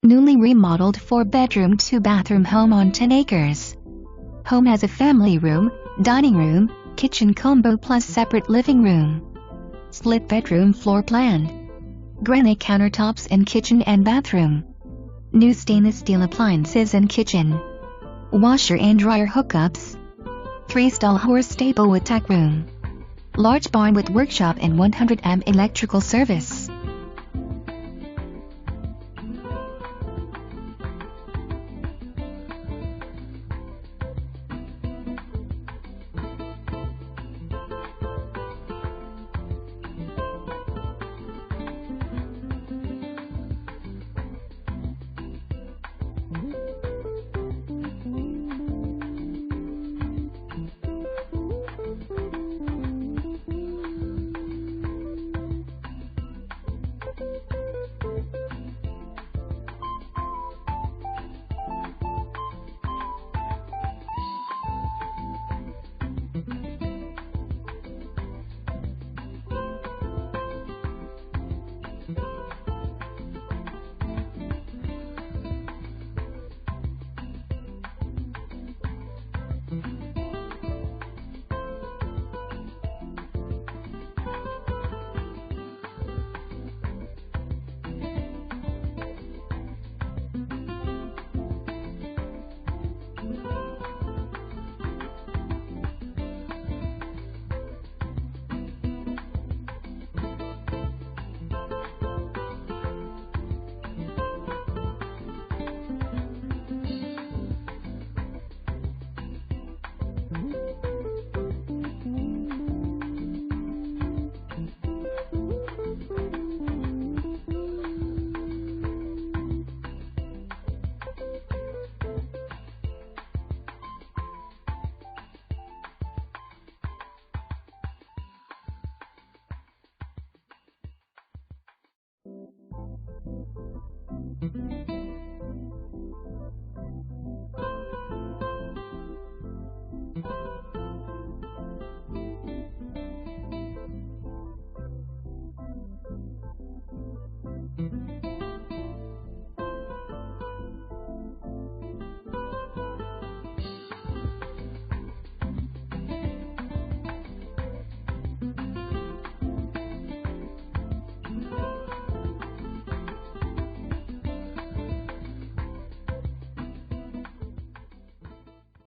Newly remodeled 4-bedroom 2-bathroom home on 10 acres. Home has a family room, dining room, kitchen combo plus separate living room. Split bedroom floor plan. Granite countertops in kitchen and bathroom. New stainless steel appliances in kitchen. Washer and dryer hookups. 3-stall horse stable with tack room. Large barn with workshop and 100 amp electrical service.